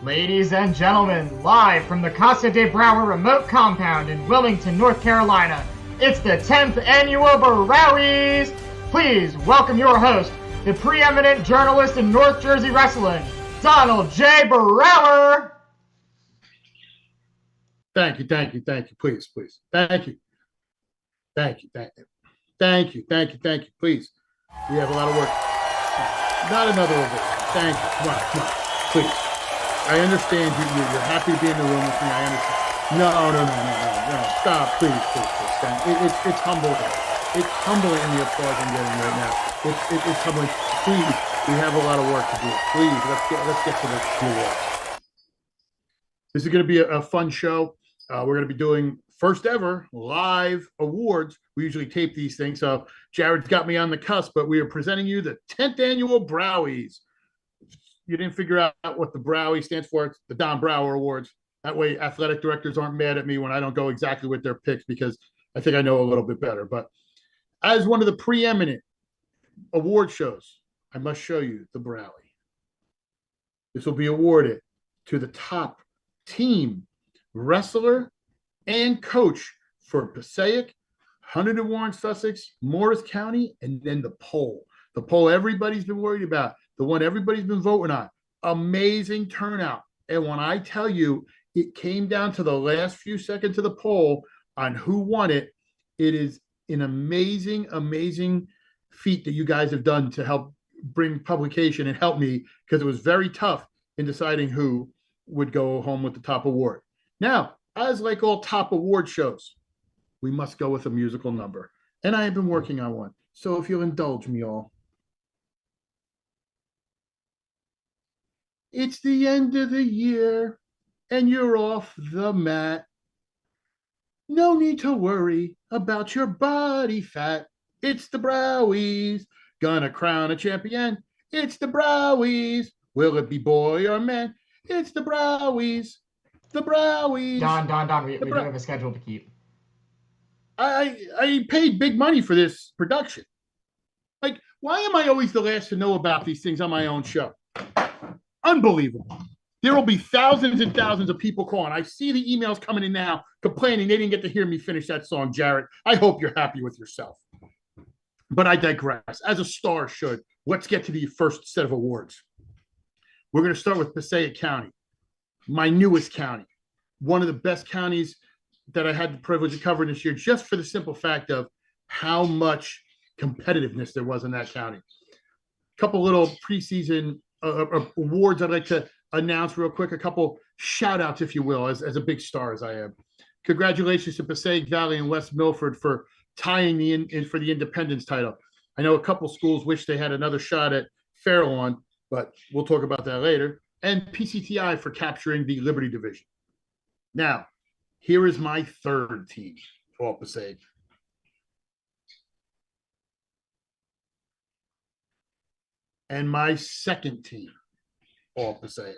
Ladies and gentlemen, live from the Casa de Brower remote compound in Wilmington, North Carolina, it's the 10th Annual Browies! Please welcome your host, the preeminent journalist in North Jersey wrestling, Donald J. Brower! Thank you. Please. Thank you. Please. We have a lot of work. Not another ovation. Thank you. Come on. Please. I understand you're happy to be in the room with me. I understand. No. Stop, please. It's humbling. It's humbling the applause I'm getting right now. It's humbling. Please, we have a lot of work to do. Please, let's get to the work. This is going to be a fun show. We're going to be doing first ever live awards. We usually tape these things, so Jared's got me on the cusp, but we are presenting you the 10th Annual Browies. You didn't figure out what the Browie stands for? It's the Don Brower Awards. That way athletic directors aren't mad at me when I don't go exactly with their picks, because I think I know a little bit better. But as one of the preeminent award shows, I must show you the Browie. This will be awarded to the top team, wrestler, and coach for Passaic, Hunterdon, Warren, Sussex, Morris County, and then the poll. The poll everybody's been worried about, the one everybody's been voting on. Amazing turnout. And when I tell you it came down to the last few seconds of the poll on who won it, it is an amazing feat that you guys have done to help bring publication and help me, because it was very tough in deciding who would go home with the top award. Now, as like all top award shows, we must go with a musical number. And I have been working on one. So if you'll indulge me all. It's the end of the year and you're off the mat. No need to worry about your body fat. It's the Browies, gonna crown a champion. It's the Browies. Will it be boy or man? It's the Browies. The Browies. Don, we do have a schedule to keep. I paid big money for this production. Like, why am I always the last to know about these things on my own show? Unbelievable. There will be thousands and thousands of people calling. I see the emails coming in now complaining they didn't get to hear me finish that song, Jarrett. I hope you're happy with yourself. But I digress. As a star should, let's get to the first set of awards. We're going to start with Passaic County, my newest county, one of the best counties that I had the privilege of covering this year, just for the simple fact of how much competitiveness there was in that county. A couple little preseason awards I'd like to announce real quick, a couple shout outs, if you will, as a big star as I am. Congratulations to Passaic Valley and West Milford for tying in for the Independence title. I know a couple schools wish they had another shot at Fairlawn, but we'll talk about that later. And PCTI for capturing the Liberty Division. Now, here is my third team, All Passaic. And my second team, All Passaic.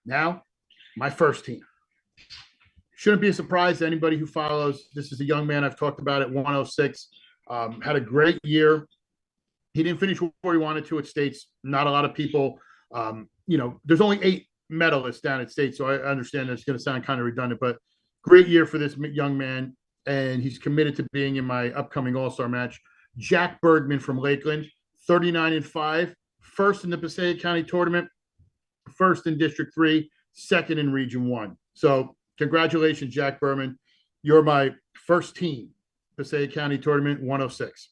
Now, my first team. Shouldn't be a surprise to anybody who follows. This is a young man I've talked about at 106. Had a great year. He didn't finish where he wanted to at States. Not a lot of people. There's only 8 medalists down at States, so I understand that's going to sound kind of redundant, but great year for this young man. And he's committed to being in my upcoming All-Star match. Jack Bergman from Lakeland, 39-5, first in the Passaic County tournament, first in District 3, second in Region 1. So congratulations, Jack Bergman. You're my first team, Passaic County tournament, 106.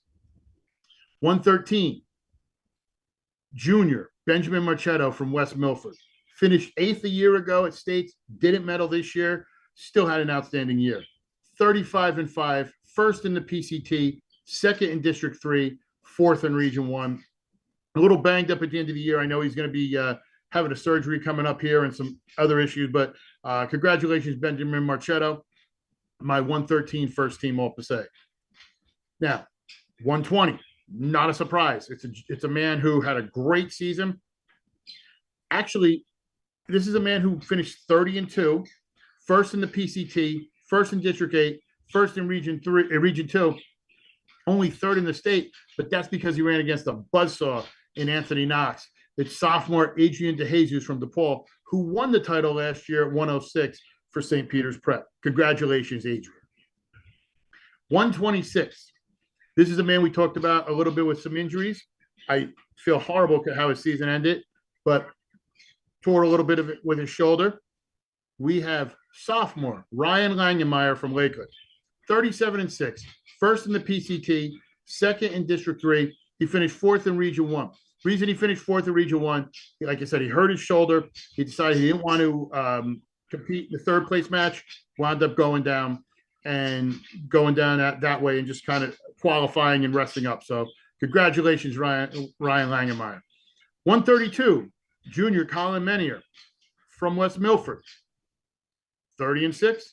113, junior, Benjamin Marchetto from West Milford. Finished 8th a year ago at States, didn't medal this year, still had an outstanding year. 35-5, first in the PCT, second in District 3, fourth in Region 1. A little banged up at the end of the year. I know he's going to be having a surgery coming up here and some other issues, but congratulations, Benjamin Marchetto, my 113 first team All Passaic. Now, 120, not a surprise. It's a man who had a great season. Actually, this is a man who finished 30-2, first in the PCT, first in District 8, first in Region 2, only third in the state, but that's because he ran against a buzzsaw in Anthony Knox. It's sophomore Adrian DeJesus from DePaul, who won the title last year at 106 for St. Peter's Prep. Congratulations, Adrian. 126. This is a man we talked about a little bit with some injuries. I feel horrible how his season ended, but tore a little bit of it with his shoulder. We have sophomore Ryan Langemeyer from Lakeland, 37-6, first in the PCT, second in District 3. He finished fourth in Region 1. Reason he finished fourth in Region 1, like I said, he hurt his shoulder. He decided he didn't want to compete in the third place match, wound up going down that way and just kind of qualifying and resting up. So congratulations, Ryan Langemeyer. 132, junior Colin Menier from West Milford, 30-6,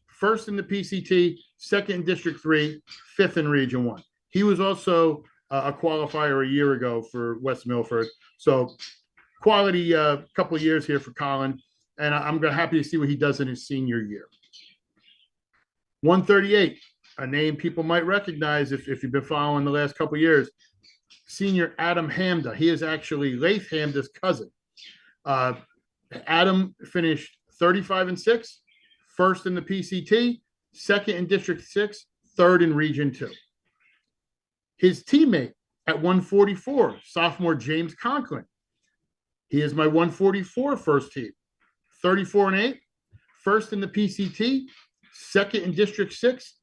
first in the PCT, second in District 3, fifth in Region 1. He was also a qualifier a year ago for West Milford. So quality couple of years here for Colin, and I'm happy to see what he does in his senior year. 138, a name people might recognize if you've been following the last couple of years, senior Adam Hamda. He is actually Laith Hamda's cousin. Adam finished 35-6, first in the PCT, second in District 6, third in Region 2. His teammate at 144, sophomore James Conklin. He is my 144 first team, 34-8, first in the PCT, second in District 6,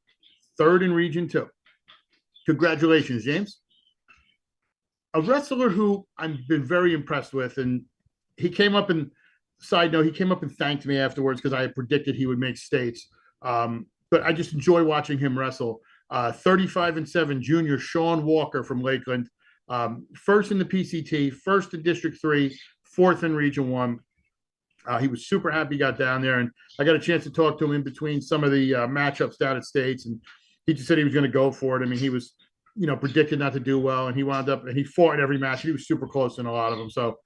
third in Region 2. Congratulations, James. A wrestler who I've been very impressed with, and he came up and, side note, he came up and thanked me afterwards because I had predicted he would make states. But I just enjoy watching him wrestle. 35-7, junior Sean Walker from Lakeland. First in the PCT, first in District 3, fourth in Region 1. He was super happy he got down there, and I got a chance to talk to him in between some of the matchups down at States, and he just said he was going to go for it. I mean, he was, predicted not to do well, and he wound up, and he fought in every match. He was super close in a lot of them. So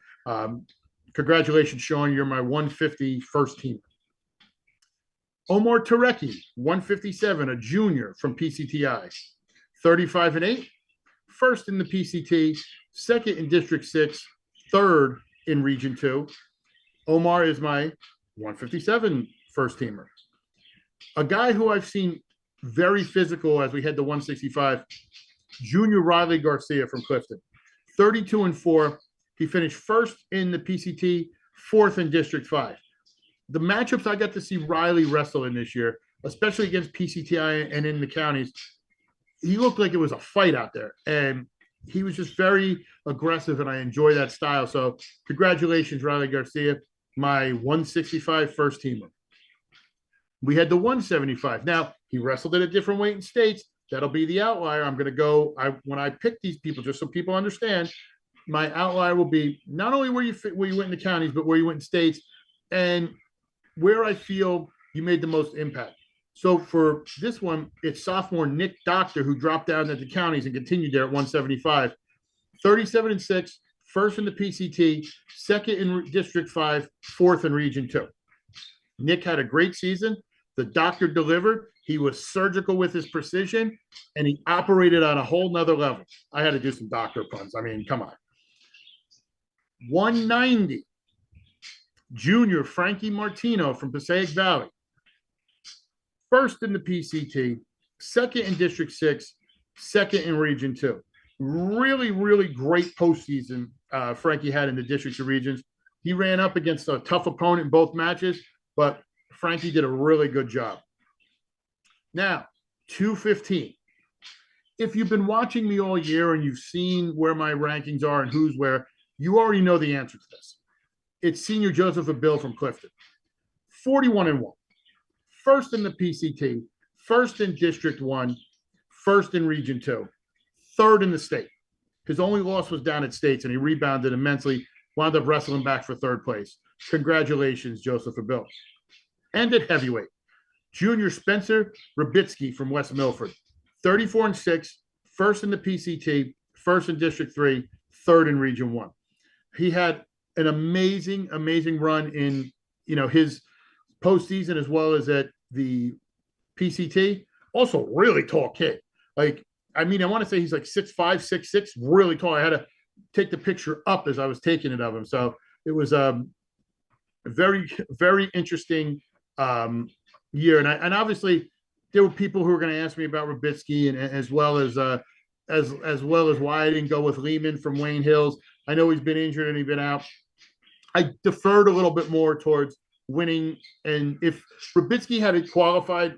congratulations, Sean. You're my 150 first teamer. Omar Tarecki, 157, a junior from PCTI, 35-8, first in the PCT, second in District 6, third in Region 2. Omar is my 157 first teamer. A guy who I've seen very physical as we head to 165, junior Riley Garcia from Clifton, 32-4. He finished first in the PCT, fourth in District 5. The matchups I got to see Riley wrestle in this year, especially against PCTI and in the counties, he looked like it was a fight out there. And he was just very aggressive, and I enjoy that style. So congratulations, Riley Garcia, my 165 first teamer. We had the 175. Now, he wrestled at a different weight in States. That'll be the outlier. I'm going to go, when I pick these people, just so people understand, my outlier will be not only where you went in the counties, but where you went in States, and where I feel you made the most impact. So for this one, it's sophomore Nick Doctor, who dropped down at the counties and continued there at 175. 37-6, first in the PCT, second in District 5, fourth in Region 2. Nick had a great season. The doctor delivered. He was surgical with his precision, and he operated on a whole nother level. I had to do some doctor puns. I mean, come on. 190. Junior Frankie Martino from Passaic Valley, first in the PCT, second in District 6, second in Region 2. Really, really great postseason Frankie had in the districts and regions. He ran up against a tough opponent in both matches, but Frankie did a really good job. Now, 215. If you've been watching me all year and you've seen where my rankings are and who's where, you already know the answer to this. It's senior Joseph Abil from Clifton, 41-1, first in the PCT, first in District 1, first in Region 2, third in the state. His only loss was down at States, and he rebounded immensely, wound up wrestling back for third place. Congratulations, Joseph Abil. And at heavyweight, junior Spencer Rabitsky from West Milford, 34-6, first in the PCT, first in District 3, third in Region 1. He had an amazing, amazing run in, his postseason as well as at the PCT. Also, really tall kid. I want to say he's like 6'5", 6'6", really tall. I had take the picture up as I was taking it of him. So it was a very, very interesting year. And obviously there were people who were going to ask me about Rubitsky and as well as why I didn't go with Lehman from Wayne Hills. I know he's been injured and he's been out. I deferred a little bit more towards winning. And if Rubitsky had qualified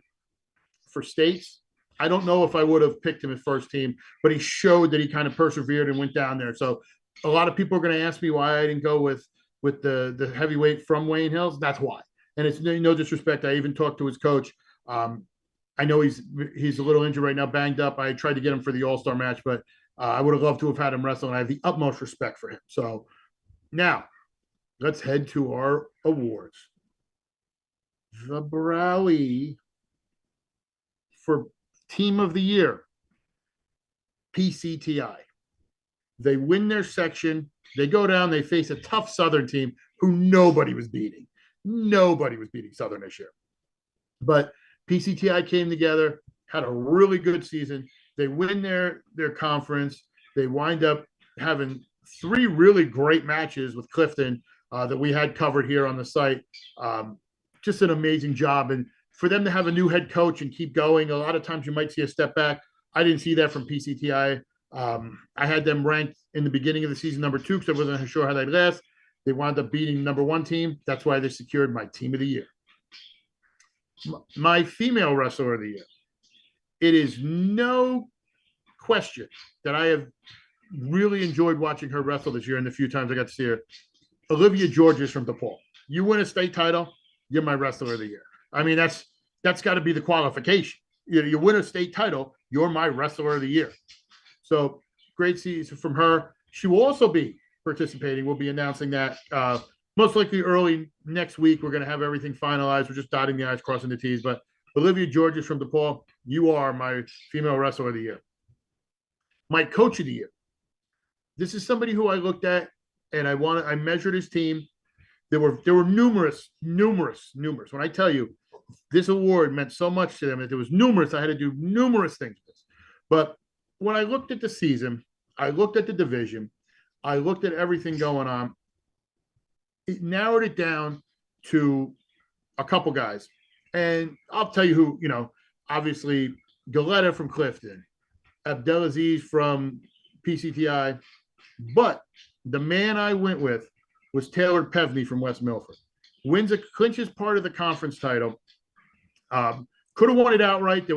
for states, I don't know if I would have picked him as first team, but he showed that he kind of persevered and went down there. So a lot of people are going to ask me why I didn't go with the heavyweight from Wayne Hills. That's why. And it's no disrespect. I even talked to his coach. I know he's a little injured right now, banged up. I tried to get him for the All-Star match, but I would have loved to have had him wrestle, and I have the utmost respect for him. So now let's head to our awards. The Browie for Team of the Year, PCTI. They win their section. They go down. They face a tough Southern team who nobody was beating. Nobody was beating Southern this year. But PCTI came together, had a really good season. They win their conference. They wind up having 3 really great matches with Clifton that we had covered here on the site. Just an amazing job. And for them to have a new head coach and keep going, a lot of times you might see a step back. I didn't see that from PCTI. I had them ranked in the beginning of the season number 2 because I wasn't sure how they'd last. They wound up beating number 1 team. That's why they secured my Team of the Year. My female wrestler of the year. It is no question that I have really enjoyed watching her wrestle this year and the few times I got to see her. Olivia Georges from DePaul. You win a state title, you're my wrestler of the year. I mean, that's got to be the qualification. You win a state title, you're my wrestler of the year. So great season from her. She will also be participating. We'll be announcing that most likely early next week. We're going to have everything finalized. We're just dotting the I's, crossing the T's. But Olivia Georges from DePaul, you are my female wrestler of the year. My coach of the year. This is somebody who I looked at and I measured his team. There were numerous. When I tell you this award meant so much to them that there was numerous, I had to do numerous things with this. But when I looked at the season, I looked at the division, I looked at everything going on. It narrowed it down to a couple guys. And I'll tell you who, obviously Galetta from Clifton, Abdelaziz from PCTI. But the man I went with was Taylor Pevney from West Milford. Clinches part of the conference title. Could have won it outright.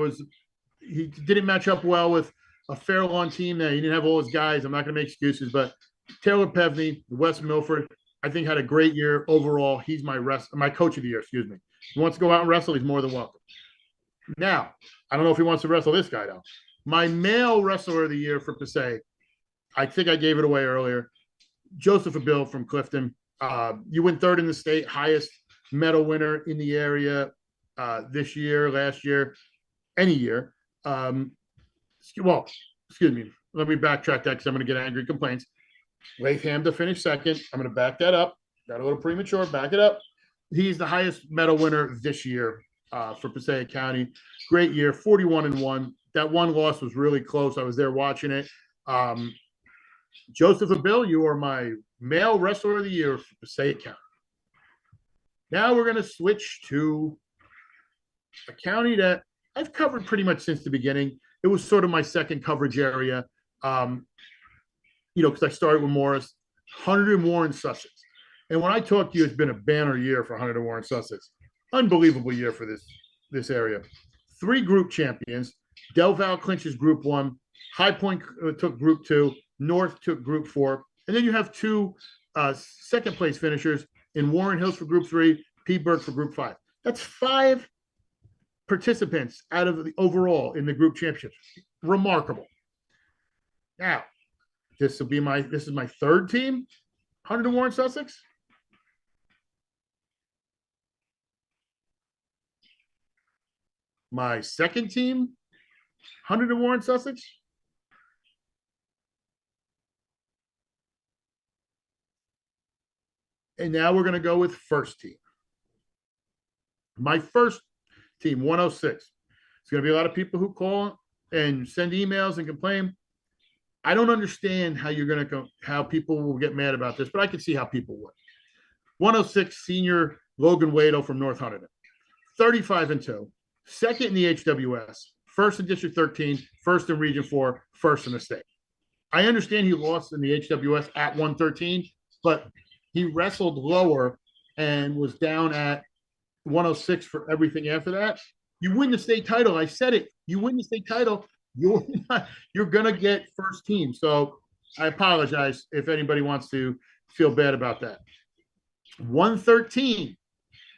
He didn't match up well with a Fairlawn team that he didn't have all his guys. I'm not going to make excuses, but Taylor Pevney, West Milford, I think had a great year overall. He's my coach of the year, excuse me. He wants to go out and wrestle, he's more than welcome. Now, I don't know if he wants to wrestle this guy, though. My male wrestler of the year for Passaic, I think I gave it away earlier, Joseph Abil from Clifton. You win 3rd in the state, highest medal winner in the area this year, last year, any year. Excuse me. Let me backtrack that because I'm going to get angry complaints. Latham to finish 2nd. I'm going to back that up. Got a little premature. Back it up. He's the highest medal winner this year for Passaic County. Great year, 41-1. That one loss was really close. I was there watching it. Joseph Abil, you are my male wrestler of the year for Passaic County. Now we're going to switch to a county that I've covered pretty much since the beginning. It was sort of my second coverage area. Because I started with Morris, Hunterdon, Warren, Sussex. And when I talk to you, it's been a banner year for Hunterdon, Warren, Sussex. Unbelievable year for this area. 3 group champions. Del Val clinches Group 1. High Point took Group 2. North took Group 4. And then you have 2 second-place finishers in Warren Hills for Group 3, P. Burke for Group 5. That's 5 participants out of the overall in the group championships. Remarkable. Now, this is my 3rd team, Hunterdon, Warren, Sussex. My 2nd team, Hunterdon, Warren, Sussex. And now we're going to go with 1st team. My 1st team, 106. It's going to be a lot of people who call and send emails and complain. I don't understand how you're going to go, how people will get mad about this, but I can see how people would. 106 senior Logan Waddell from North Hunterdon, 35-2, second in the HWS, first in District 13, first in Region 4, first in the state. I understand he lost in the HWS at 113, but he wrestled lower and was down at 106 for everything after that. You win the state title. I said it. You win the state title, you're going to get first team. So I apologize if anybody wants to feel bad about that. 113,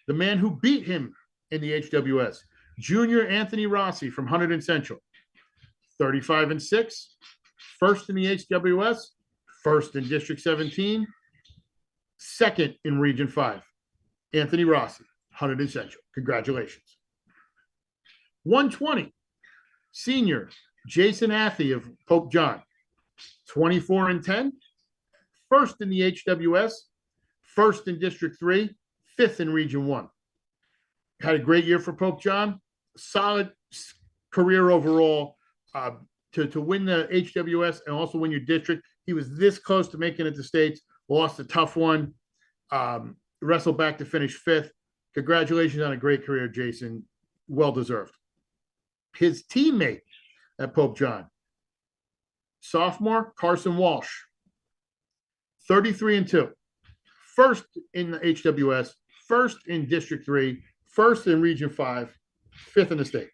the man who beat him in the HWS, Junior Anthony Rossi from Hunterdon Central, 35-6, first in the HWS, first in District 17, second in Region 5. Anthony Rossi, Hunterdon Central. Congratulations. 120, senior Jason Athy of Pope John, 24-10, first in the HWS, first in District 3, fifth in Region 1. Had a great year for Pope John, solid career overall. To win the HWS and also win your district, he was this close to making it to states, lost a tough one, wrestled back to finish fifth. Congratulations on a great career, Jason. Well deserved. His teammate at Pope John, sophomore Carson Walsh, 33-2, first in the HWS, first in District 3, first in Region 5, fifth in the state.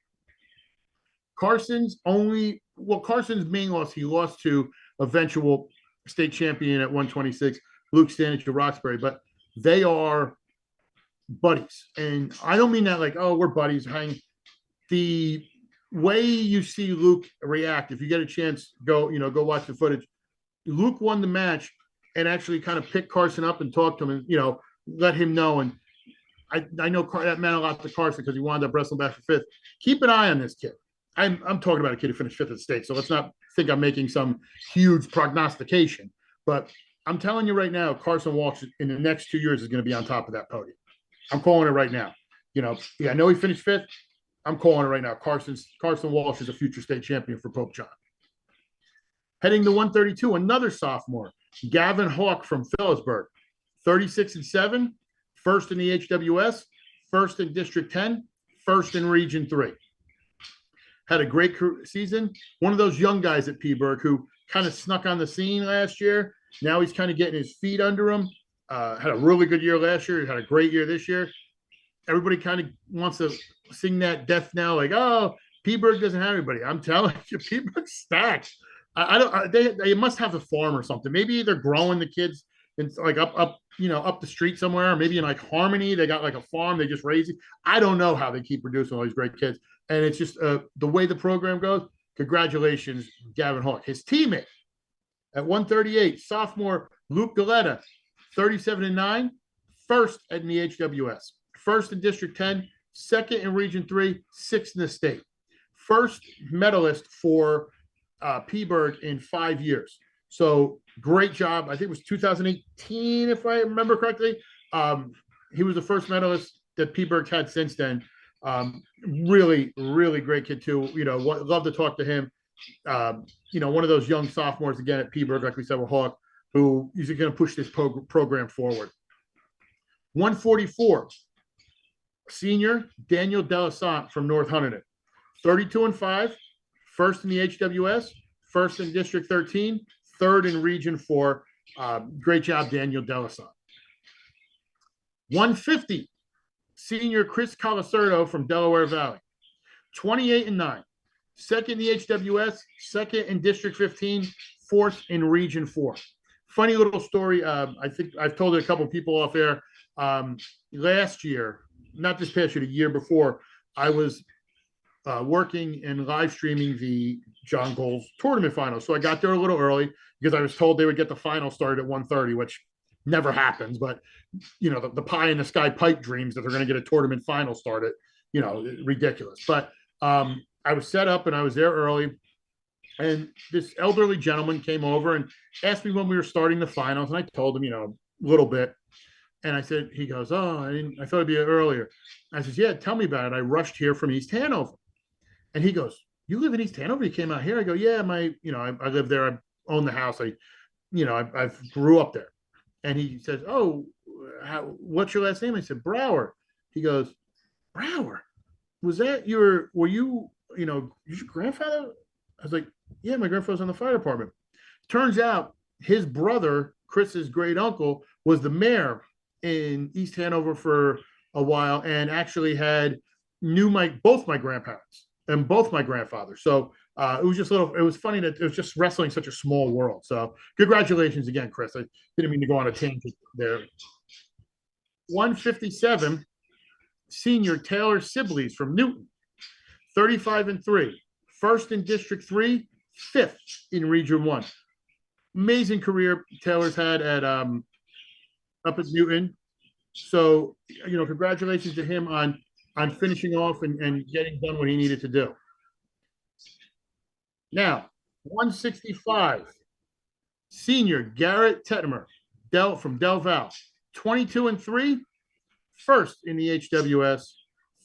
Carson's main loss, he lost to eventual state champion at 126, Luke Stanich of Roxbury, but they are buddies. And I don't mean that like, oh, we're buddies. The way you see Luke react, if you get a chance, go watch the footage. Luke won the match and actually kind of picked Carson up and talked to him and, let him know. And I know that meant a lot to Carson because he wound up wrestling back for fifth. Keep an eye on this kid. I'm talking about a kid who finished fifth at the state, so let's not think I'm making some huge prognostication. But I'm telling you right now, Carson Walsh in the next 2 years is going to be on top of that podium. I'm calling it right now. I know he finished fifth. I'm calling it right now. Carson Walsh is a future state champion for Pope John. Heading to 132, another sophomore, Gavin Hawk from Phillipsburg, 36-7, first in the HWS, first in District 10, first in Region 3. Had a great season. One of those young guys at Peaburg who kind of snuck on the scene last year. Now he's kind of getting his feet under him. Had a really good year last year. He had a great year this year. Everybody kind of wants to sing that death knell, like, oh, Peaburg doesn't have anybody. I'm telling you, Peaburg's stacked. They must have a farm or something. Maybe they're growing the kids in like up the street somewhere, or maybe in like Harmony, they got like a farm, they just raise it. I don't know how they keep producing all these great kids. And it's just the way the program goes. Congratulations, Gavin Hawk. His teammate at 138, sophomore Luke Galetta, 37-9, first in the HWS, first in District 10, second in Region 3, sixth in the state. First medalist for Peaburg in 5 years. So great job. I think it was 2018, if I remember correctly. He was the first medalist that Peaburg had since then. Really, really great kid too. Love to talk to him. One of those young sophomores again at Peaburg, like we said with Hawk, who is going to push this program forward. 144, senior Daniel Delasant from North Hunterdon, 32-5, first in the HWS, first in District 13, third in Region 4. Great job, Daniel Delasant. 150, senior Chris Colacerdo from Delaware Valley, 28-9, second in the HWS, second in District 15, fourth in Region 4. Funny little story. I think I've told it a couple of people off air. Last year, not this past year, the year before, I was working and live streaming the John Goals tournament final. So I got there a little early because I was told they would get the final started at 1:30, which never happens. But, the pie in the sky pipe dreams that they're going to get a tournament final started, ridiculous. But I was set up and I was there early. And this elderly gentleman came over and asked me when we were starting the finals. And I told him, a little bit. And I said, he goes, oh, I thought it'd be earlier. I said, yeah, tell me about it. I rushed here from East Hanover. And he goes, you live in East Hanover? You came out here? I go, yeah, I live there. own the house. I grew up there. And he says, "Oh, what's your last name?" I said, "Brower." He goes, "Brower? Were you your grandfather?" I was like, "Yeah, my grandfather's on the fire department." Turns out his brother, Chris's great uncle, was the mayor in East Hanover for a while, and actually knew both my grandparents and both my grandfathers. So it was funny that it was just wrestling such a small world. So congratulations again, Chris. I didn't mean to go on a tangent there. 157, senior Taylor Sibley's from Newton, 35-3, first in District 3, fifth in Region 1. Amazing career Taylor's had at up at Newton. So, congratulations to him on finishing off and getting done what he needed to do. Now, 165, senior Garrett Tettemer, from Del Val, 22-3, first in the HWS,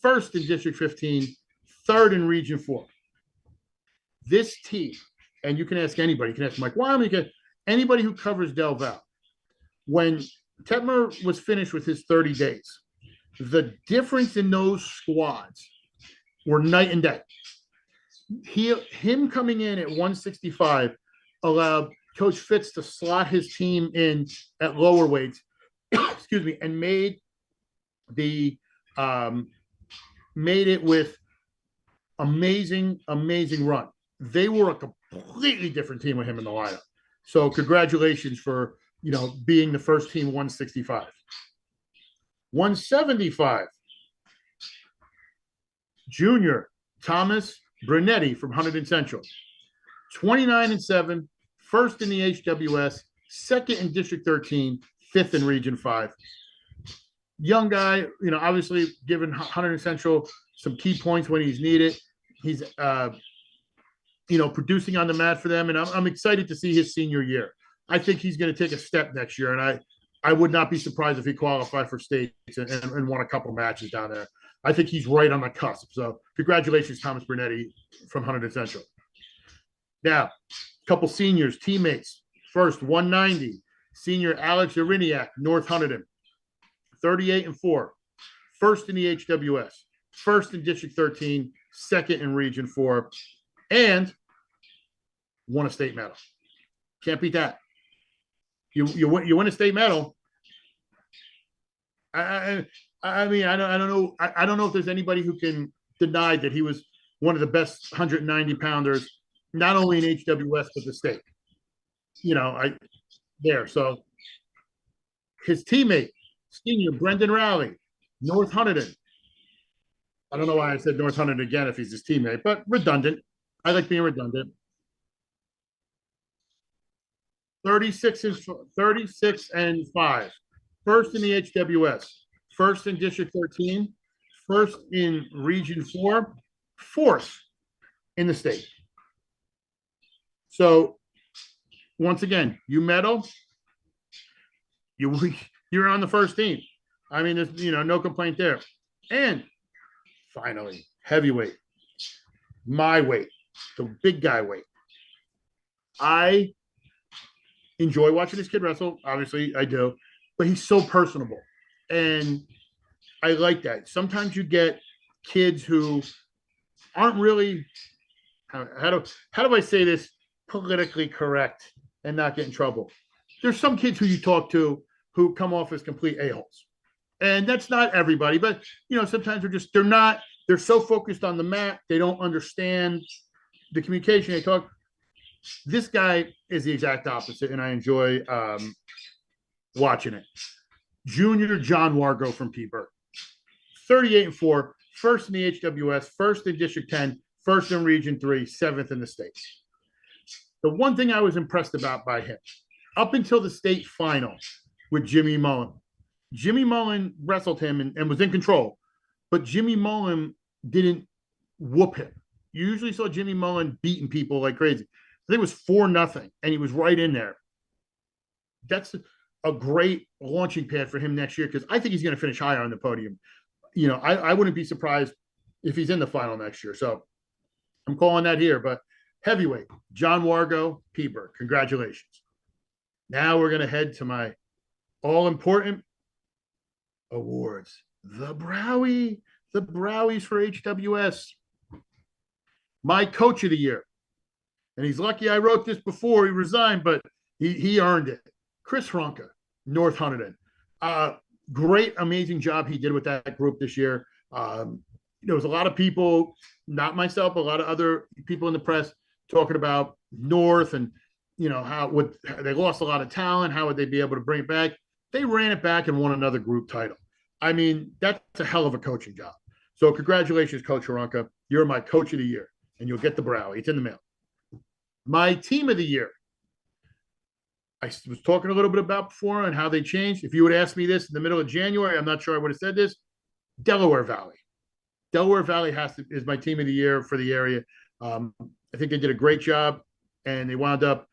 first in District 15, third in Region 4. This team, and you can ask anybody, you can ask Mike Wyoming, anybody who covers Del Val, when Tettemer was finished with his 30 days, the difference in those squads were night and day. Him coming in at 165 allowed Coach Fitz to slot his team in at lower weights, excuse me, and made it with amazing run. They were a completely different team with him in the lineup. So congratulations for being the first team 165. 175, junior Thomas Brunetti from Hunterdon Central, 29-7, first in the HWS, second in District 13, fifth in Region 5. Young guy, obviously giving Hunterdon Central some key points when he's needed. He's, producing on the mat for them, and I'm excited to see his senior year. I think he's going to take a step next year, and I would not be surprised if he qualified for states and won a couple matches down there. I think he's right on the cusp. So congratulations, Thomas Brunetti from Hunterdon Central. Now, a couple seniors, teammates. First, 190, senior Alex Iriniak, North Hunterdon, 38-4, first in the HWS, first in District 13, second in Region 4, and won a state medal. Can't beat that. You win a state medal. I mean, I don't know. I don't know if there's anybody who can deny that he was one of the best 190 pounders, not only in HWS but the state. So his teammate, senior Brendan Rowley, North Hunterdon. I don't know why I said North Hunterdon again if he's his teammate, but redundant. I like being redundant. 36-5, first in the HWS, first in District 13, first in Region 4, fourth in the state. So, once again, you medal, you're on the first team. I mean, there's no complaint there. And finally, heavyweight, my weight, the big guy weight. I enjoy watching this kid wrestle. Obviously, I do, but he's so personable, and I like that. Sometimes you get kids who aren't really how do I say this politically correct and not get in trouble. There's some kids who you talk to who come off as complete a-holes, and that's not everybody. But sometimes they're so focused on the mat, they don't understand the communication. They talk. This guy is the exact opposite, and I enjoy watching it. Junior John Wargo from P-Burke, 38-4, first in the HWS, first in District 10, first in Region 3, seventh in the state. The one thing I was impressed about by him, up until the state final with Jimmy Mullen wrestled him and was in control, but Jimmy Mullen didn't whoop him. You usually saw Jimmy Mullen beating people like crazy. I think it was 4-0, and he was right in there. That's a great launching pad for him next year, because I think he's going to finish higher on the podium. I wouldn't be surprised if he's in the final next year. So I'm calling that here. But Heavyweight, John Wargo, Peaberg. Congratulations. Now we're going to head to my all-important awards. The Browies for HWS. My coach of the year. And he's lucky I wrote this before he resigned, but he earned it. Chris Hronka, North Hunterdon. Great, amazing job he did with that group this year. There was a lot of people, not myself, but a lot of other people in the press talking about North and, how they lost a lot of talent. How would they be able to bring it back? They ran it back and won another group title. I mean, that's a hell of a coaching job. So congratulations, Coach Hronka. You're my coach of the year, and you'll get the Browie. It's in the mail. My team of the year. I was talking a little bit about before and how they changed. If you would ask me this in the middle of January, I'm not sure I would have said this. Delaware Valley. Delaware Valley is my team of the year for the area. I think they did a great job, and they wound up,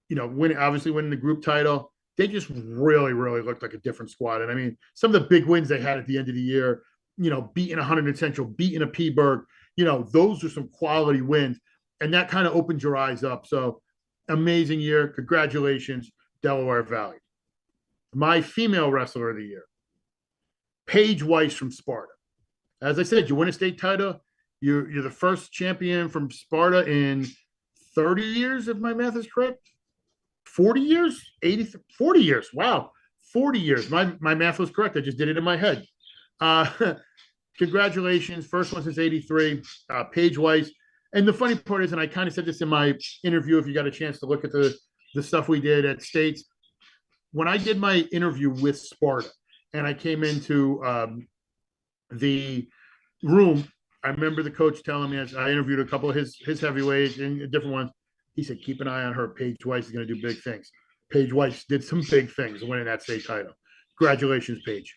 winning the group title. They just really, really looked like a different squad. And I mean, some of the big wins they had at the end of the year, beating a Hunterdon Central, beating a Peaberg, those are some quality wins. And that kind of opens your eyes up. So amazing year. Congratulations, Delaware Valley. My female wrestler of the year, Paige Weiss from Sparta. As I said, you win a state title. You're the first champion from Sparta in 30 years, if my math is correct. 40 years? 40 years. Wow. 40 years. My math was correct. I just did it in my head. Congratulations. First one since 83. Paige Weiss. And the funny part is, and I kind of said this in my interview, if you got a chance to look at the stuff we did at States, when I did my interview with Sparta and I came into the room, I remember the coach telling me, as I interviewed a couple of his heavyweights and different ones, he said, keep an eye on her. Paige Weiss is going to do big things. Paige Weiss did some big things winning that state title. Congratulations, Paige.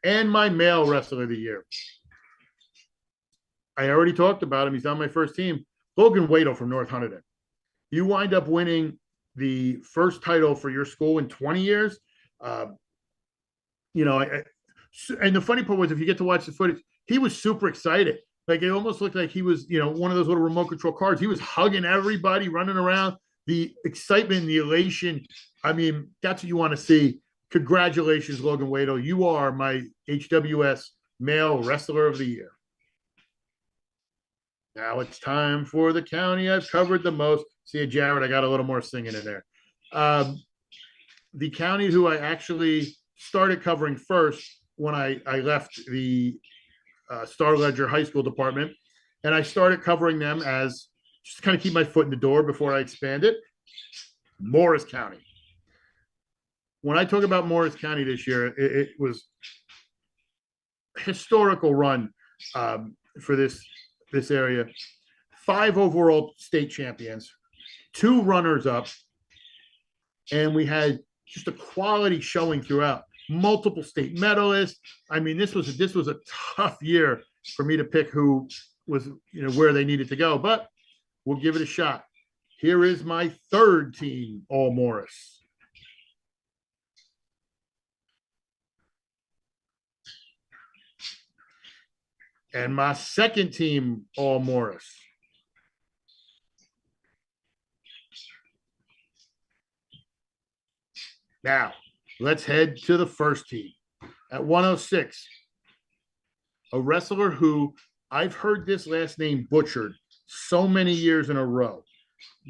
And my male wrestler of the year. I already talked about him. He's on my first team. Logan Waddle from North Hunterdon. You wind up winning the first title for your school in 20 years. And the funny part was, if you get to watch the footage, he was super excited. Like, it almost looked like he was, one of those little remote control cars. He was hugging everybody, running around. The excitement, the elation. I mean, that's what you want to see. Congratulations, Logan Waddle. You are my HWS male wrestler of the year. Now it's time for the county I've covered the most. See, Jared, I got a little more singing in there. The county who I actually started covering first when I left the Star Ledger High School department, and I started covering them as just kind of keep my foot in the door before I expand it. Morris County. When I talk about Morris County this year, it was a historical run for this area. 5 overall state champions, 2 runners-up, and we had just a quality showing throughout. Multiple state medalists. I mean, this was a tough year for me to pick who was where they needed to go, but we'll give it a shot. Here is my third team, All Morris. And my second team, All Morris. Now, let's head to the first team. At 106, a wrestler who I've heard this last name butchered so many years in a row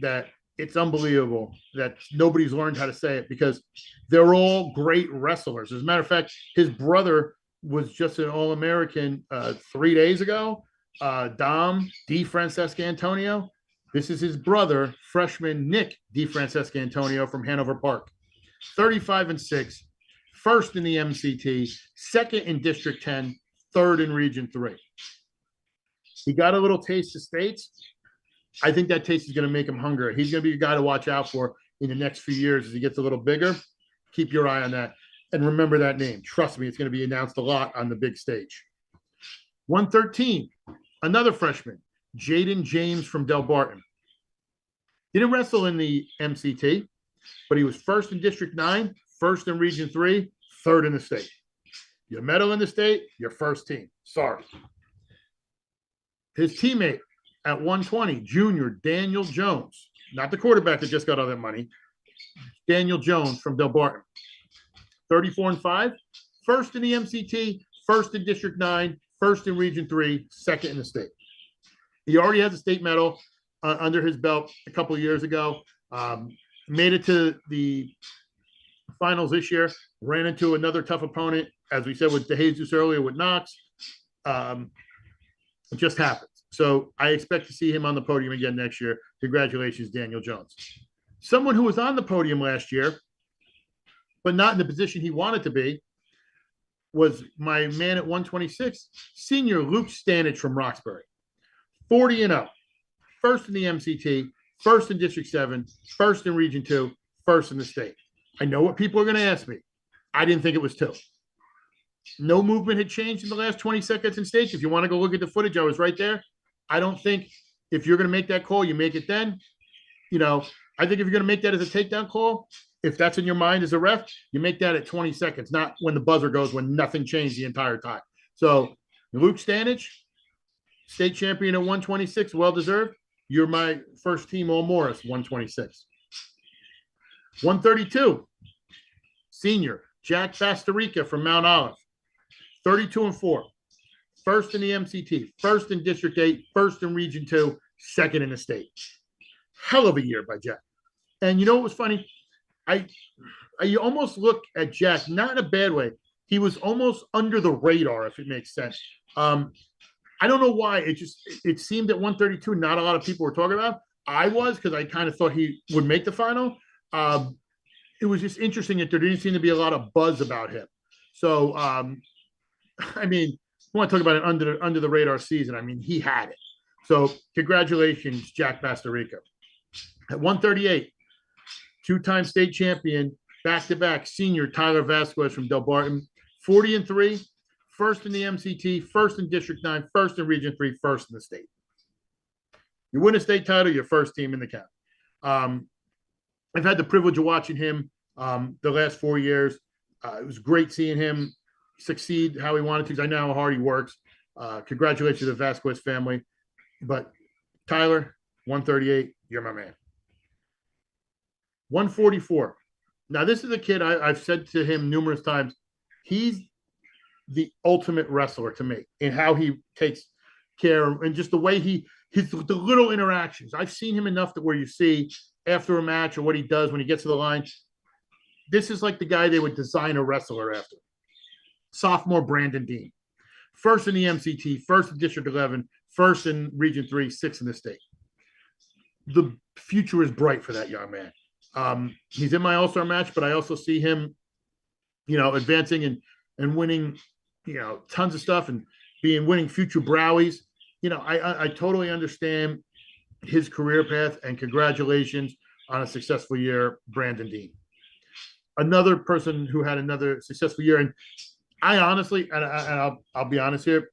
that it's unbelievable that nobody's learned how to say it, because they're all great wrestlers. As a matter of fact, his brother was just an All-American 3 days ago. Dom DeFrancesca Antonio. This is his brother, freshman Nick DeFrancesca Antonio from Hanover Park. 35-6, first in the MCT, second in District 10, third in Region 3. He got a little taste of states. I think that taste is going to make him hungry. He's going to be a guy to watch out for in the next few years as he gets a little bigger. Keep your eye on that. And remember that name. Trust me, it's going to be announced a lot on the big stage. 113, another freshman, Jaden James from Del Barton. Didn't wrestle in the MCT, but he was first in District 9, first in Region 3, third in the state. You medal in the state, your first team. Sorry. His teammate, At 120, junior Daniel Jones, not the quarterback that just got all that money. Daniel Jones from Del Barton. 34-5, first in the MCT, first in District 9, first in Region 3, second in the state. He already has a state medal under his belt a couple of years ago. Made it to the finals this year, ran into another tough opponent, as we said with DeJesus earlier with Knox. It just happened. So I expect to see him on the podium again next year. Congratulations, Daniel Jones. Someone who was on the podium last year, but not in the position he wanted to be, was my man at 126, senior Luke Stanich from Roxbury. 40-0, first in the MCT, first in District 7, first in Region 2, first in the state. I know what people are going to ask me. I didn't think it was 2. No movement had changed in the last 20 seconds in stage. If you want to go look at the footage, I was right there. I don't think if you're going to make that call, you make it then. I think if you're going to make that as a takedown call, if that's in your mind as a ref, you make that at 20 seconds, not when the buzzer goes, when nothing changed the entire time. So Luke Stanich, state champion at 126, well-deserved. You're my first team All-Morris, 126. 132, senior Jack Basterica from Mount Olive. 32-4, first in the MCT, first in District 8, first in Region 2, second in the state. Hell of a year by Jack. And you know what was funny? I almost look at Jack, not in a bad way. He was almost under the radar, if it makes sense. I don't know why. It seemed at 132, not a lot of people were talking about. I was, because I kind of thought he would make the final. It was just interesting that there didn't seem to be a lot of buzz about him. So, I mean, we want to talk about an under the radar season. I mean, he had it. So congratulations, Jack Basterica. At 138, two-time state champion, back-to-back senior Tyler Vasquez from Del Barton. 40-3, first in the MCT, first in District 9, first in Region 3, first in the state. You win a state title, you're first team in the county. I've had the privilege of watching him the last 4 years. It was great seeing him succeed how he wanted to, because I know how hard he works. Congratulations to the Vasquez family. But Tyler, 138, you're my man. 144. Now, this is a kid I've said to him numerous times, he's the ultimate wrestler to me in how he takes care and just the way the little interactions. I've seen him enough that where you see after a match or what he does when he gets to the line. This is like the guy they would design a wrestler after. Sophomore Brandon Dean. First in the MCT, first in District 11, first in Region 3, sixth in the state. The future is bright for that young man. He's in my All-Star match, but I also see him, advancing and winning, tons of stuff and winning future Browies. I totally understand his career path, and congratulations on a successful year, Brandon Dean. Another person who had another successful year, and I honestly, and I'll be honest here,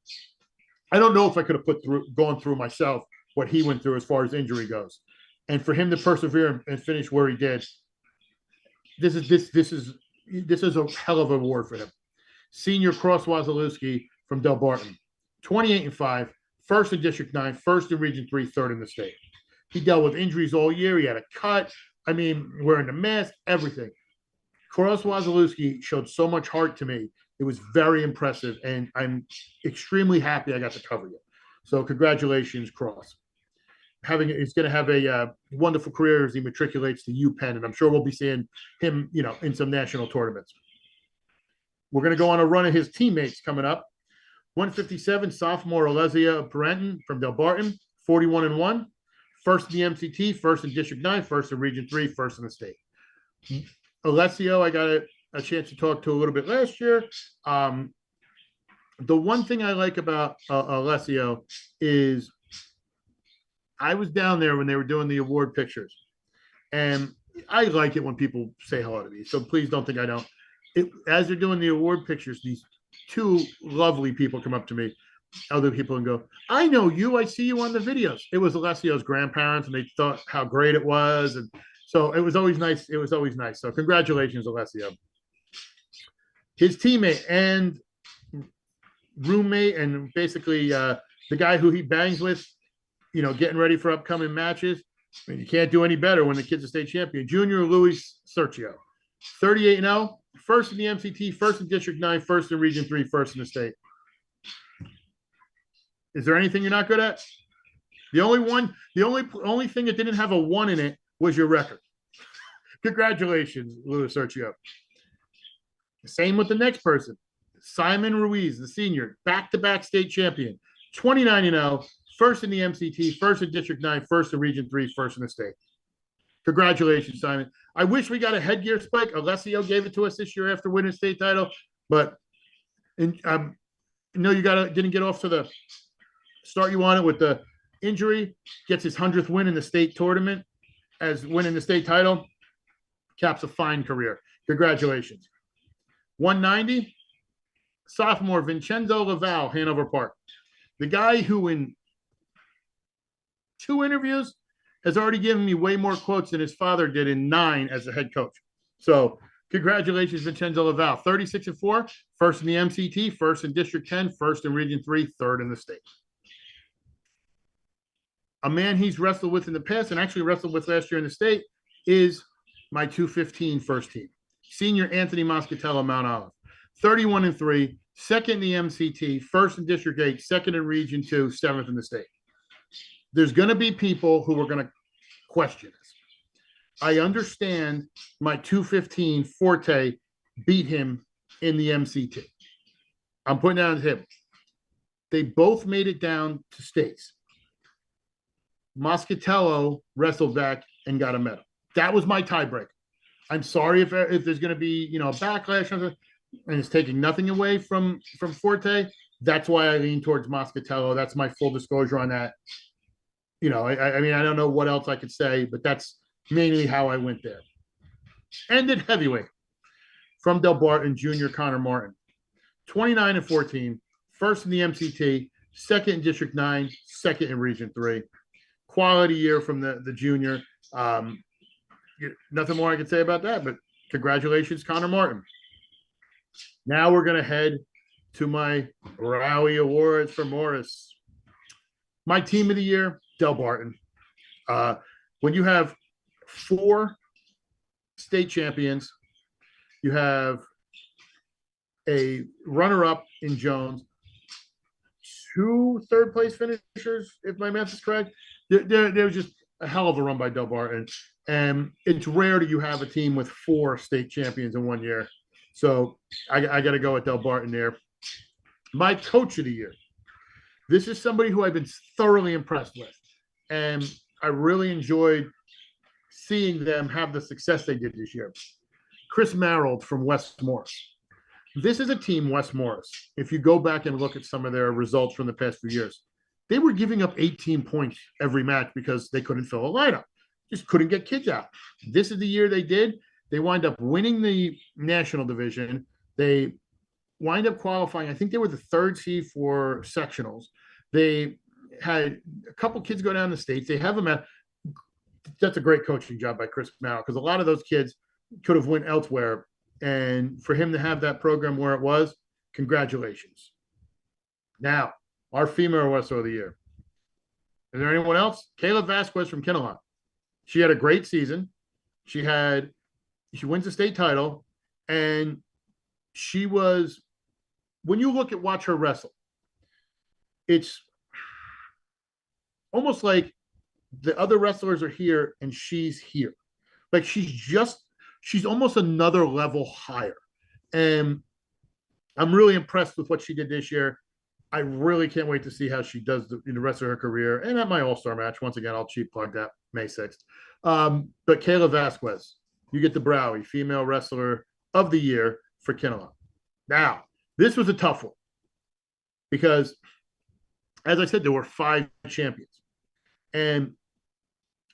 I don't know if I could have gone through myself what he went through as far as injury goes. And for him to persevere and finish where he did, this is a hell of a award for him. Senior Cross Wasilewski from Del Barton, 28-5, first in District 9, first in Region 3, third in the state. He dealt with injuries all year. He had a cut. I mean, wearing the mask, everything. Cross Wasilewski showed so much heart to me. It was very impressive, and I'm extremely happy I got to cover you. So congratulations, Cross. He's going to have a wonderful career as he matriculates to UPenn, and I'm sure we'll be seeing him, in some national tournaments. We're going to go on a run of his teammates coming up. 157, sophomore Alessia Parenton from Del Barton, 41-1, first in the MCT, first in District 9, first in Region 3, first in the state. Alessio, I got a chance to talk to a little bit last year. The one thing I like about Alessio is I was down there when they were doing the award pictures, and I like it when people say hello to me. So please don't think I don't. As they're doing the award pictures, these two lovely people come up to me, other people, and go, "I know you. I see you on the videos." It was Alessio's grandparents, and they thought how great it was, and so it was always nice. It was always nice. So congratulations, Alessio. His teammate and roommate, and basically the guy who he bangs with, getting ready for upcoming matches. I mean, you can't do any better when the kid's a state champion. Junior Luis Sergio, 38-0, first in the MCT, first in District 9, first in Region 3, first in the state. Is there anything you're not good at? The only thing that didn't have a 1 in it was your record. Congratulations, Luis Sergio. Same with the next person. Simon Ruiz, the senior, back-to-back state champion, 29-0, first in the MCT, first in District 9, first in Region 3, first in the state. Congratulations, Simon. I wish we got a headgear spike. Alessio gave it to us this year after winning state title, but no, you didn't get off to the start you wanted with the injury. Gets his 100th win in the state tournament as winning the state title. Caps a fine career. Congratulations. 190, sophomore Vincenzo Laval, Hanover Park. The guy who in 2 interviews has already given me way more quotes than his father did in 9 as a head coach. So congratulations, Vincenzo Laval. 36-4, first in the MCT, first in District 10, first in Region 3, third in the state. A man he's wrestled with in the past and actually wrestled with last year in the state is my 215 first team. Senior Anthony Moscatello, Mount Olive. 31-3, second in the MCT, first in District 8, second in Region 2, seventh in the state. There's going to be people who are going to question this. I understand my 215 Forte beat him in the MCT. I'm putting that on him. They both made it down to states. Moscatello wrestled back and got a medal. That was my tiebreaker. I'm sorry if there's going to be a backlash and it's taking nothing away from Forte. That's why I lean towards Moscatello. That's my full disclosure on that. I mean, I don't know what else I could say, but that's mainly how I went there. Ended heavyweight from Del Barton, Junior Connor Martin. 29-14, first in the MCT, second in District 9, second in Region 3. Quality year from the junior. Nothing more I can say about that, but congratulations, Connor Martin. Now we're going to head to my Browie Awards for Morris. My team of the year, Del Barton. When you have 4 state champions, you have a runner-up in Jones, 2 third-place finishers, if my math is correct. There was just a hell of a run by Del Barton. And it's rare that you have a team with 4 state champions in 1 year. So I got to go with Del Barton there. My coach of the year. This is somebody who I've been thoroughly impressed with. And I really enjoyed seeing them have the success they did this year. Chris Marold from West Morris. This is a team, West Morris. If you go back and look at some of their results from the past few years, they were giving up 18 points every match because they couldn't fill a lineup. Just couldn't get kids out. This is the year they did. They wind up winning the national division. They wind up qualifying. I think they were the 3rd seed for sectionals. They had a couple kids go down the states. They have them at. That's a great coaching job by Chris Mao, because a lot of those kids could have went elsewhere. And for him to have that program where it was, congratulations. Now, our female wrestler of the year. Is there anyone else? Kayla Vasquez from Kinnelon. She had a great season. She wins the state title. And she was, when you watch her wrestle, it's almost like the other wrestlers are here and she's here. Like she's almost another level higher. And I'm really impressed with what she did this year. I really can't wait to see how she does in the rest of her career. And at my All-Star match, once again, I'll cheap plug that May 6th. But Kayla Vasquez, you get the Browie Female Wrestler of the Year for Kinnelon. Now, this was a tough one because, as I said, there were 5 champions. And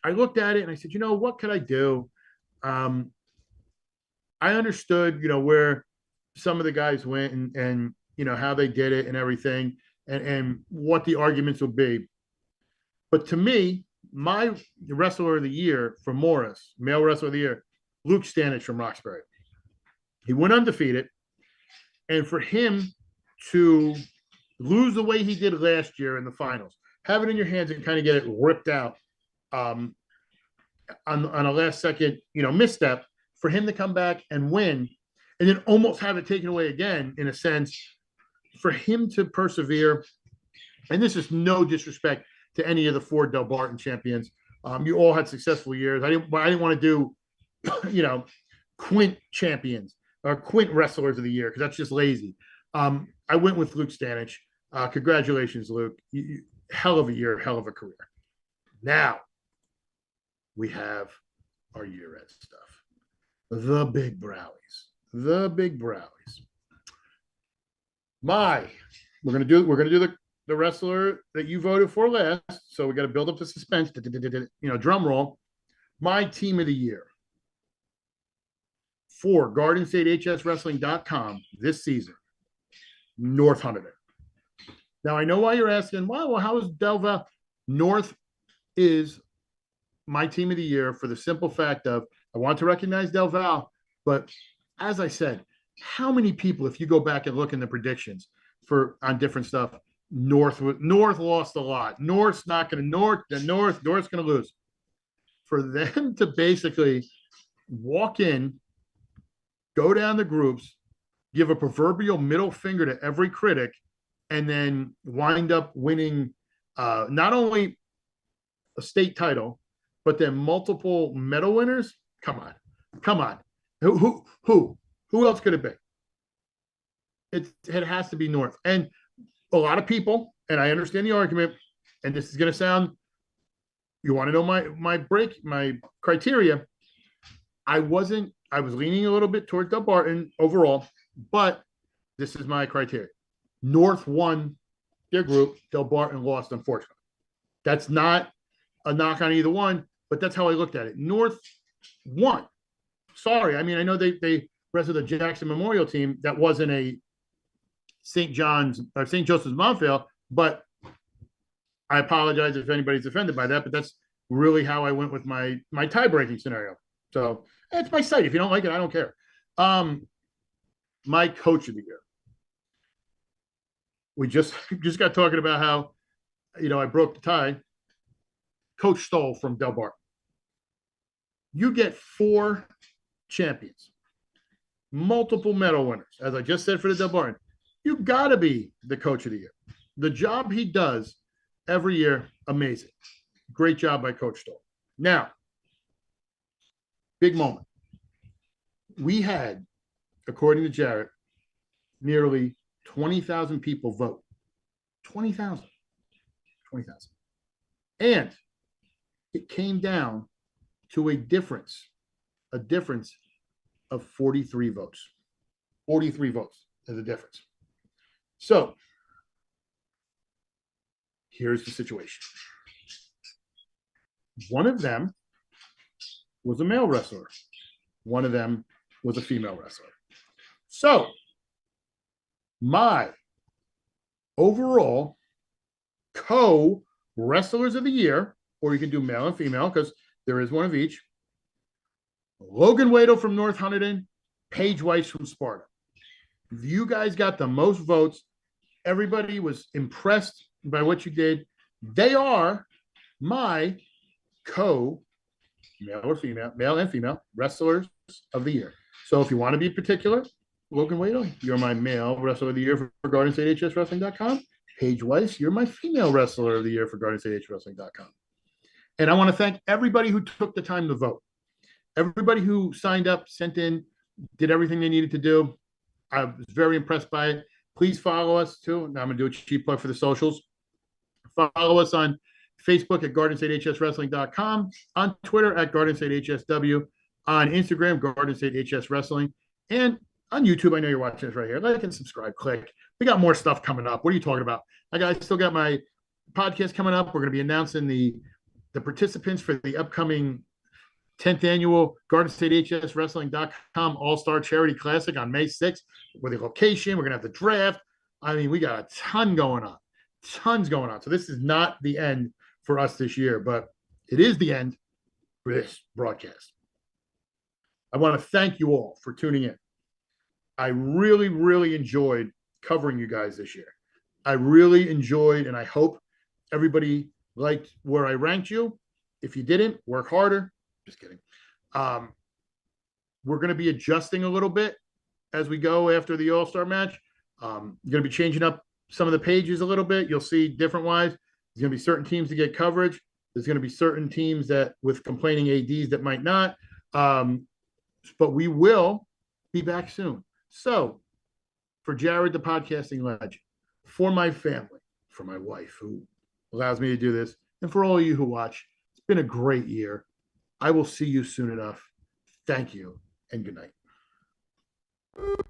I looked at it and I said, what could I do? I understood, where some of the guys went and how they did it and everything and what the arguments would be. But to me, my wrestler of the year for Morris, male wrestler of the year, Luke Stanich from Roxbury. He went undefeated. And for him to lose the way he did last year in the finals, have it in your hands and kind of get it ripped out on a last second, misstep, for him to come back and win and then almost have it taken away again, in a sense, for him to persevere. And this is no disrespect to any of the 4 Del Barton champions. You all had successful years. I didn't want to do, Quint champions or Quint wrestlers of the year, because that's just lazy. I went with Luke Stanich. Congratulations, Luke. Hell of a year, hell of a career. Now we have our year-end stuff. The Big Browies. The Big Browies. We're gonna do the wrestler that you voted for last. So we got to build up the suspense. Drum roll. My team of the year for GardenStateHSWrestling.com this season, North Hunterdon. Now I know why you're asking, well, how is Del Val? North is my team of the year for the simple fact of I want to recognize Del Val, but as I said, how many people, if you go back and look in the predictions on different stuff, North lost a lot. North's going to lose. For them to basically walk in, go down the groups, give a proverbial middle finger to every critic, and then wind up winning not only a state title, but then multiple medal winners. Come on. Who else could it be? It has to be North. And a lot of people, and I understand the argument, and this is going to sound, you want to know my criteria. I was leaning a little bit towards Del Barton overall, but this is my criteria. North won their group. Del Barton lost, unfortunately. That's not a knock on either one, but that's how I looked at it. North won. Sorry. I mean, I know they wrestled the Jackson Memorial team that wasn't a St. Joseph's Montvale, but I apologize if anybody's offended by that, but that's really how I went with my tie-breaking scenario. So it's my site. If you don't like it, I don't care. My coach of the year. We just got talking about how, I broke the tie. Coach Stoll from Del Barton. You get 4 champions, multiple medal winners. As I just said for the Del Barton, you got to be the coach of the year. The job he does every year, amazing. Great job by Coach Stoll. Now, big moment. We had, according to Jarrett, nearly 20,000 people vote. 20,000. And it came down to a difference of 43 votes. 43 votes is a difference. So here's the situation. One of them was a male wrestler. One of them was a female wrestler. So my overall co-wrestlers of the year, or you can do male and female because there is one of each. Logan Waddle from North Hunterdon, Paige Weiss from Sparta. You guys got the most votes. Everybody was impressed by what you did. They are my male and female wrestlers of the year. So if you want to be particular, Logan Waddle, you're my male wrestler of the year for GardenStateHSWrestling.com. Paige Weiss, you're my female wrestler of the year for GardenStateHSWrestling.com. And I want to thank everybody who took the time to vote. Everybody who signed up, sent in, did everything they needed to do. I was very impressed by it. Please follow us too. Now I'm going to do a cheap plug for the socials. Follow us on Facebook at GardenStateHSWrestling.com, on Twitter at GardenStateHSW, on Instagram, GardenStateHSWrestling, and on YouTube. I know you're watching this right here. Like and subscribe, click. We got more stuff coming up. What are you talking about? I still got my podcast coming up. We're going to be announcing the participants for the upcoming 10th annual GardenStateHSWrestling.com All-Star Charity Classic on May 6th with the location. We're going to have the draft. I mean, we got a ton going on. Tons going on. So this is not the end for us this year, but it is the end for this broadcast. I want to thank you all for tuning in. I really, really enjoyed covering you guys this year. I really enjoyed, and I hope everybody liked where I ranked you. If you didn't, work harder. Just kidding. We're going to be adjusting a little bit as we go after the All-Star match. Going to be changing up some of the pages a little bit. You'll see different wise. There's going to be certain teams that get coverage. There's going to be certain teams that with complaining ADs that might not. But we will be back soon. So for Jared, the podcasting legend, for my family, for my wife who allows me to do this, and for all of you who watch, it's been a great year. I will see you soon enough. Thank you and good night.